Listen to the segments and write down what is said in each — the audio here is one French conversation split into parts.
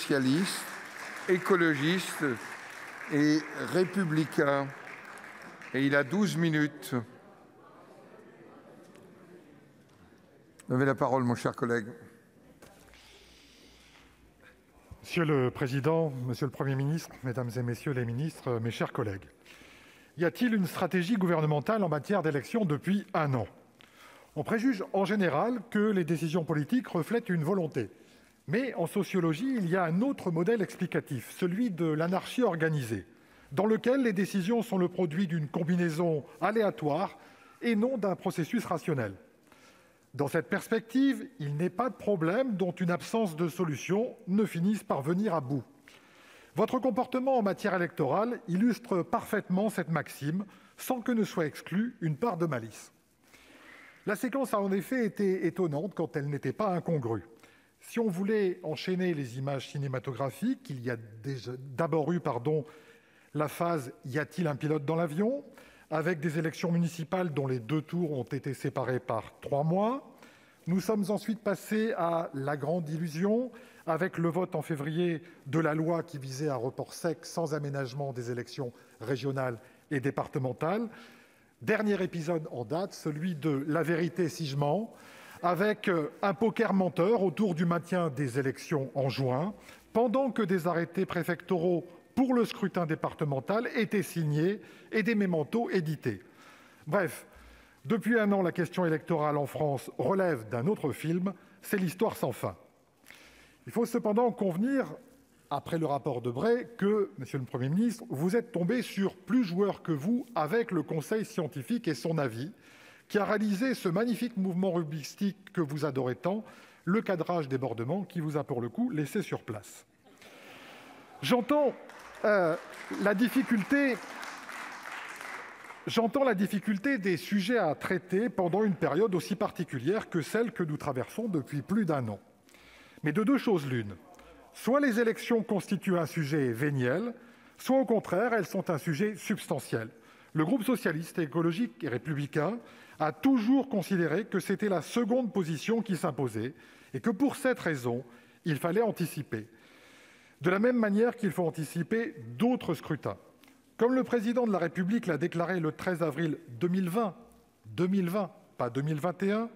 socialistes, écologistes et républicains. Et il a 12 minutes. Vous avez la parole, mon cher collègue. Monsieur le Président, Monsieur le Premier ministre, Mesdames et Messieurs les ministres, mes chers collègues, y a-t-il une stratégie gouvernementale en matière d'élections depuis un an ? On préjuge en général que les décisions politiques reflètent une volonté. Mais en sociologie, il y a un autre modèle explicatif, celui de l'anarchie organisée, dans lequel les décisions sont le produit d'une combinaison aléatoire et non d'un processus rationnel. Dans cette perspective, il n'est pas de problème dont une absence de solution ne finisse par venir à bout. Votre comportement en matière électorale illustre parfaitement cette maxime, sans que ne soit exclue une part de malice. La séquence a en effet été étonnante quand elle n'était pas incongrue. Si on voulait enchaîner les images cinématographiques, il y a d'abord eu la phase « Y a-t-il un pilote dans l'avion ?», avec des élections municipales dont les 2 tours ont été séparés par 3 mois. Nous sommes ensuite passés à la grande illusion, avec le vote en février de la loi qui visait un report sec sans aménagement des élections régionales et départementales. Dernier épisode en date, celui de la vérité si je mens, avec un poker menteur autour du maintien des élections en juin, pendant que des arrêtés préfectoraux pour le scrutin départemental étaient signés et des mémentos édités. Bref, depuis un an, la question électorale en France relève d'un autre film, c'est l'histoire sans fin. Il faut cependant convenir, après le rapport Debré, que, Monsieur le Premier ministre, vous êtes tombé sur plus joueur que vous avec le Conseil scientifique et son avis, qui a réalisé ce magnifique mouvement rubistique que vous adorez tant, le cadrage débordement qui vous a pour le coup laissé sur place. J'entends la difficulté des sujets à traiter pendant une période aussi particulière que celle que nous traversons depuis plus d'un an. Mais de 2 choses l'une. Soit les élections constituent un sujet véniel, soit au contraire, elles sont un sujet substantiel. Le groupe socialiste, écologique et républicain a toujours considéré que c'était la seconde position qui s'imposait et que pour cette raison, il fallait anticiper. De la même manière qu'il faut anticiper d'autres scrutins. Comme le président de la République l'a déclaré le 13 avril 2020, pas 2021,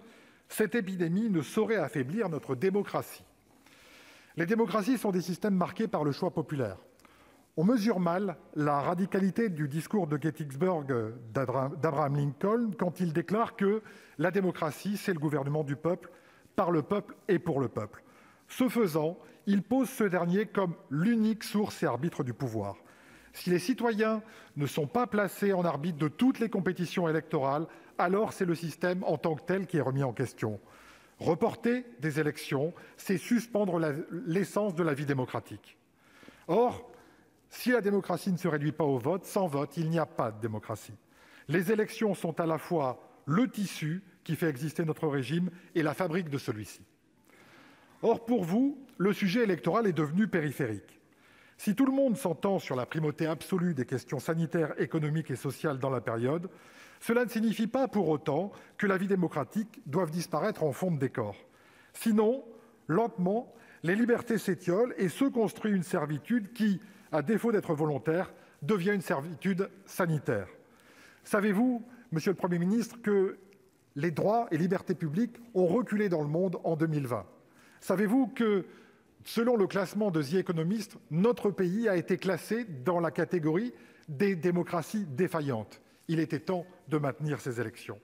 cette épidémie ne saurait affaiblir notre démocratie. Les démocraties sont des systèmes marqués par le choix populaire. On mesure mal la radicalité du discours de Gettysburg d'Abraham Lincoln quand il déclare que la démocratie, c'est le gouvernement du peuple, par le peuple et pour le peuple. Ce faisant, il pose ce dernier comme l'unique source et arbitre du pouvoir. Si les citoyens ne sont pas placés en arbitre de toutes les compétitions électorales, alors c'est le système en tant que tel qui est remis en question. Reporter des élections, c'est suspendre l'essence de la vie démocratique. Or, si la démocratie ne se réduit pas au vote, sans vote, il n'y a pas de démocratie. Les élections sont à la fois le tissu qui fait exister notre régime et la fabrique de celui-ci. Or, pour vous, le sujet électoral est devenu périphérique. Si tout le monde s'entend sur la primauté absolue des questions sanitaires, économiques et sociales dans la période, cela ne signifie pas pour autant que la vie démocratique doive disparaître en fond de décor. Sinon, lentement, les libertés s'étiolent et se construit une servitude qui, à défaut d'être volontaire, devient une servitude sanitaire. Savez-vous, Monsieur le Premier ministre, que les droits et libertés publiques ont reculé dans le monde en 2020 ? Savez-vous que, selon le classement de The Economist, notre pays a été classé dans la catégorie des démocraties défaillantes ? Il était temps de maintenir ces élections.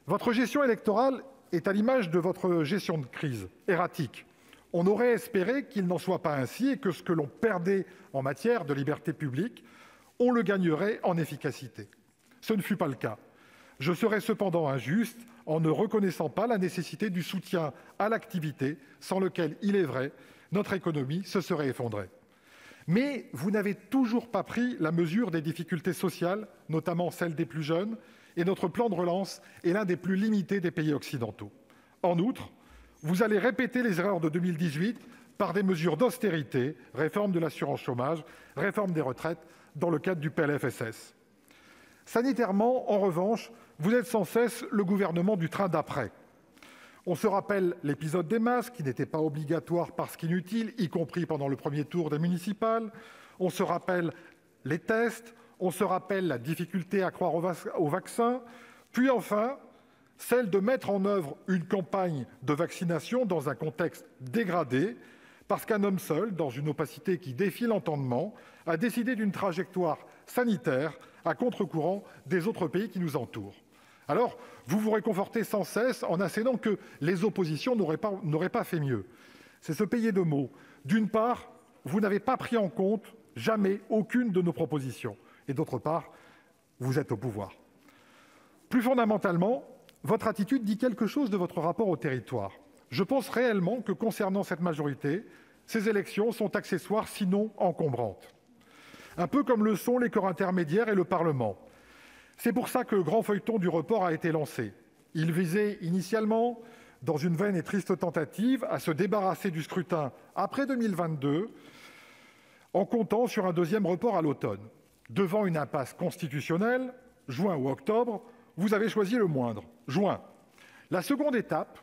Votre gestion électorale est à l'image de votre gestion de crise, erratique. On aurait espéré qu'il n'en soit pas ainsi et que ce que l'on perdait en matière de liberté publique, on le gagnerait en efficacité. Ce ne fut pas le cas. Je serais cependant injuste en ne reconnaissant pas la nécessité du soutien à l'activité, sans lequel, il est vrai, notre économie se serait effondrée. Mais vous n'avez toujours pas pris la mesure des difficultés sociales, notamment celles des plus jeunes, et notre plan de relance est l'un des plus limités des pays occidentaux. En outre, vous allez répéter les erreurs de 2018 par des mesures d'austérité, réforme de l'assurance chômage, réforme des retraites, dans le cadre du PLFSS. Sanitairement, en revanche, vous êtes sans cesse le gouvernement du train d'après. On se rappelle l'épisode des masques, qui n'était pas obligatoire parce qu'inutile, y compris pendant le premier tour des municipales. On se rappelle les tests. On se rappelle la difficulté à croire au vaccin. Puis enfin, celle de mettre en œuvre une campagne de vaccination dans un contexte dégradé, parce qu'un homme seul, dans une opacité qui défie l'entendement, a décidé d'une trajectoire sanitaire à contre-courant des autres pays qui nous entourent. Alors, vous vous réconfortez sans cesse en assénant que les oppositions n'auraient pas fait mieux. C'est se payer de mots. D'une part, vous n'avez pas pris en compte jamais aucune de nos propositions. Et d'autre part, vous êtes au pouvoir. Plus fondamentalement, votre attitude dit quelque chose de votre rapport au territoire. Je pense réellement que concernant cette majorité, ces élections sont accessoires, sinon encombrantes. Un peu comme le sont les corps intermédiaires et le Parlement. C'est pour ça que le grand feuilleton du report a été lancé. Il visait initialement, dans une vaine et triste tentative, à se débarrasser du scrutin après 2022, en comptant sur un deuxième report à l'automne. Devant une impasse constitutionnelle, juin ou octobre, vous avez choisi le moindre, juin. La seconde étape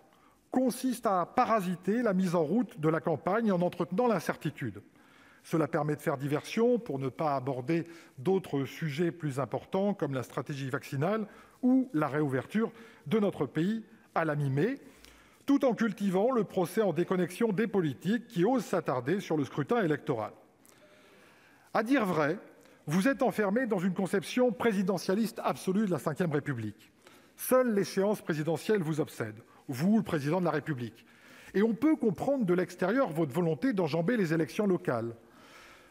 consiste à parasiter la mise en route de la campagne en entretenant l'incertitude. Cela permet de faire diversion pour ne pas aborder d'autres sujets plus importants comme la stratégie vaccinale ou la réouverture de notre pays à la mi-mai, tout en cultivant le procès en déconnexion des politiques qui osent s'attarder sur le scrutin électoral. À dire vrai, vous êtes enfermé dans une conception présidentialiste absolue de la Ve République. Seule l'échéance présidentielle vous obsède, vous, le président de la République. Et on peut comprendre de l'extérieur votre volonté d'enjamber les élections locales.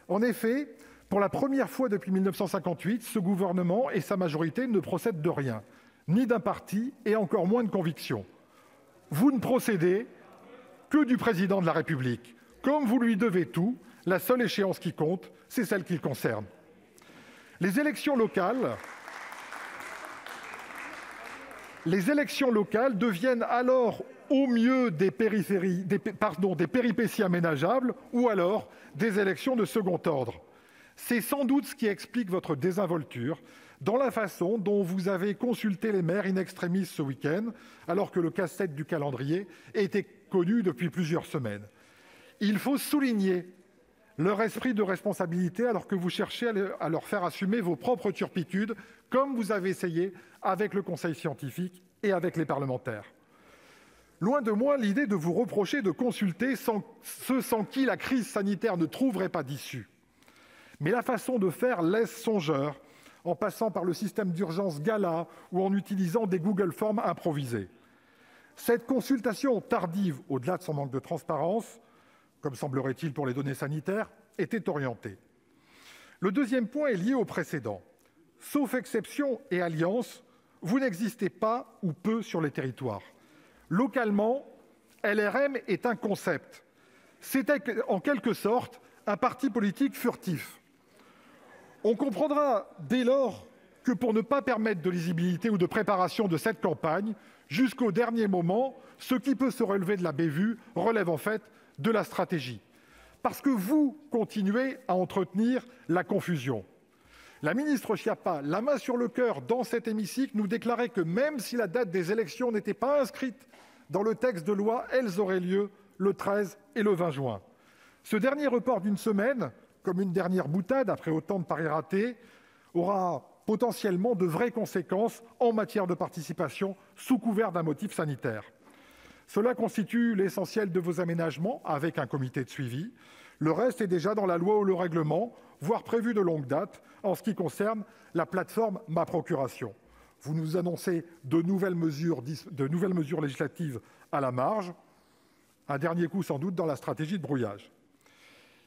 En effet, pour la première fois depuis 1958, ce gouvernement et sa majorité ne procèdent de rien, ni d'un parti et encore moins de conviction. Vous ne procédez que du président de la République. Comme vous lui devez tout, la seule échéance qui compte, c'est celle qui le concerne. Les élections locales deviennent alors au mieux des péripéties aménageables ou alors des élections de second ordre. C'est sans doute ce qui explique votre désinvolture dans la façon dont vous avez consulté les maires in extremis ce week-end, alors que le casse-tête du calendrier était connu depuis plusieurs semaines. Il faut souligner leur esprit de responsabilité alors que vous cherchez à leur faire assumer vos propres turpitudes, comme vous avez essayé avec le conseil scientifique et avec les parlementaires. Loin de moi l'idée de vous reprocher de consulter ceux sans qui la crise sanitaire ne trouverait pas d'issue. Mais la façon de faire laisse songeur, en passant par le système d'urgence Gala ou en utilisant des Google Forms improvisés. Cette consultation tardive, au-delà de son manque de transparence, comme semblerait-il pour les données sanitaires, était orientée. Le deuxième point est lié au précédent. Sauf exception et alliance, vous n'existez pas ou peu sur les territoires. Localement, LRM est un concept. C'est en quelque sorte un parti politique furtif. On comprendra dès lors que pour ne pas permettre de lisibilité ou de préparation de cette campagne, jusqu'au dernier moment, ce qui peut se relever de la bévue relève en fait de la stratégie. Parce que vous continuez à entretenir la confusion. La ministre Schiappa, la main sur le cœur dans cet hémicycle, nous déclarait que même si la date des élections n'était pas inscrite dans le texte de loi, elles auraient lieu le 13 et le 20 juin. Ce dernier report d'une semaine, comme une dernière boutade après autant de paris ratés, aura potentiellement de vraies conséquences en matière de participation sous couvert d'un motif sanitaire. Cela constitue l'essentiel de vos aménagements avec un comité de suivi. Le reste est déjà dans la loi ou le règlement, voire prévu de longue date en ce qui concerne la plateforme Ma Procuration. Vous nous annoncez de nouvelles mesures législatives à la marge, un dernier coup sans doute dans la stratégie de brouillage.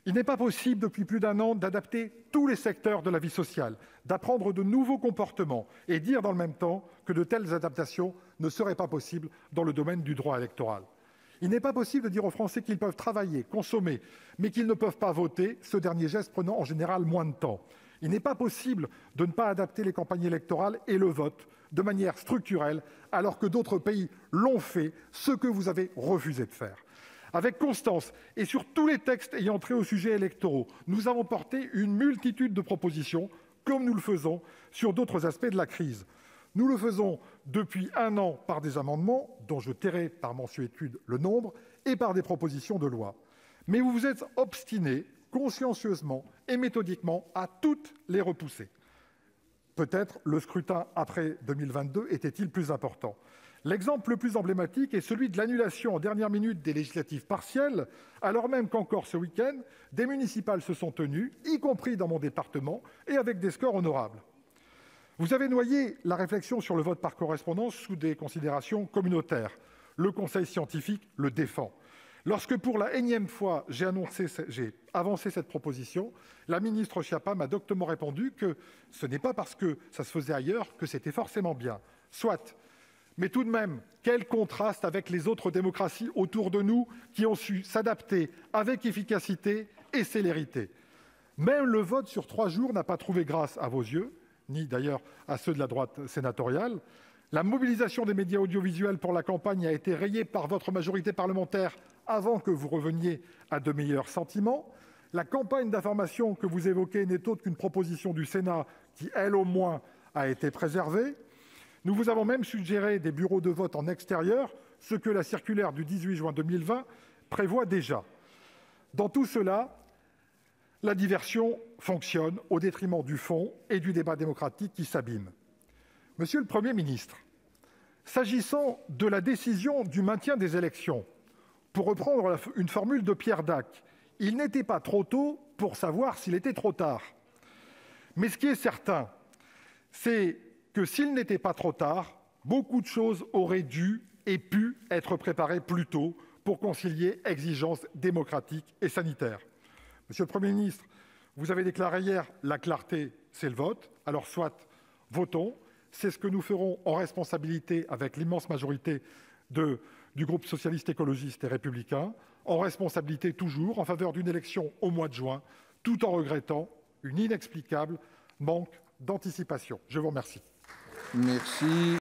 Il n'est pas possible depuis plus d'un an d'adapter tous les secteurs de la vie sociale, d'apprendre de nouveaux comportements et dire dans le même temps que de telles adaptations ne seraient pas possibles dans le domaine du droit électoral. Il n'est pas possible de dire aux Français qu'ils peuvent travailler, consommer, mais qu'ils ne peuvent pas voter, ce dernier geste prenant en général moins de temps. Il n'est pas possible de ne pas adapter les campagnes électorales et le vote de manière structurelle, alors que d'autres pays l'ont fait, ce que vous avez refusé de faire. Avec constance et sur tous les textes ayant trait aux sujets électoraux, nous avons porté une multitude de propositions, comme nous le faisons sur d'autres aspects de la crise. Nous le faisons depuis 1 an par des amendements, dont je tairai par mansuétude le nombre, et par des propositions de loi. Mais vous vous êtes obstinés, consciencieusement et méthodiquement, à toutes les repousser. Peut-être le scrutin après 2022 était-il plus important. L'exemple le plus emblématique est celui de l'annulation en dernière minute des législatives partielles, alors même qu'encore ce week-end, des municipales se sont tenues, y compris dans mon département, et avec des scores honorables. Vous avez noyé la réflexion sur le vote par correspondance sous des considérations communautaires. Le Conseil scientifique le défend. Lorsque, pour la énième fois, j'ai avancé cette proposition, la ministre Schiappa m'a doctement répondu que ce n'est pas parce que ça se faisait ailleurs que c'était forcément bien. Soit. Mais tout de même, quel contraste avec les autres démocraties autour de nous qui ont su s'adapter avec efficacité et célérité. Même le vote sur 3 jours n'a pas trouvé grâce à vos yeux, ni d'ailleurs à ceux de la droite sénatoriale. La mobilisation des médias audiovisuels pour la campagne a été rayée par votre majorité parlementaire avant que vous reveniez à de meilleurs sentiments. La campagne d'information que vous évoquez n'est autre qu'une proposition du Sénat qui, elle au moins, a été préservée. Nous vous avons même suggéré des bureaux de vote en extérieur, ce que la circulaire du 18 juin 2020 prévoit déjà. Dans tout cela, la diversion fonctionne au détriment du fond et du débat démocratique qui s'abîme. Monsieur le Premier ministre, s'agissant de la décision du maintien des élections, pour reprendre une formule de Pierre Dac, il n'était pas trop tôt pour savoir s'il était trop tard. Mais ce qui est certain, c'est que s'il n'était pas trop tard, beaucoup de choses auraient dû et pu être préparées plus tôt pour concilier exigences démocratiques et sanitaires. Monsieur le Premier ministre, vous avez déclaré hier « la clarté, c'est le vote ». Alors soit, votons. C'est ce que nous ferons en responsabilité avec l'immense majorité du groupe socialiste, écologiste et républicain, en responsabilité toujours, en faveur d'une élection au mois de juin, tout en regrettant une inexplicable manque d'anticipation. Je vous remercie. Merci.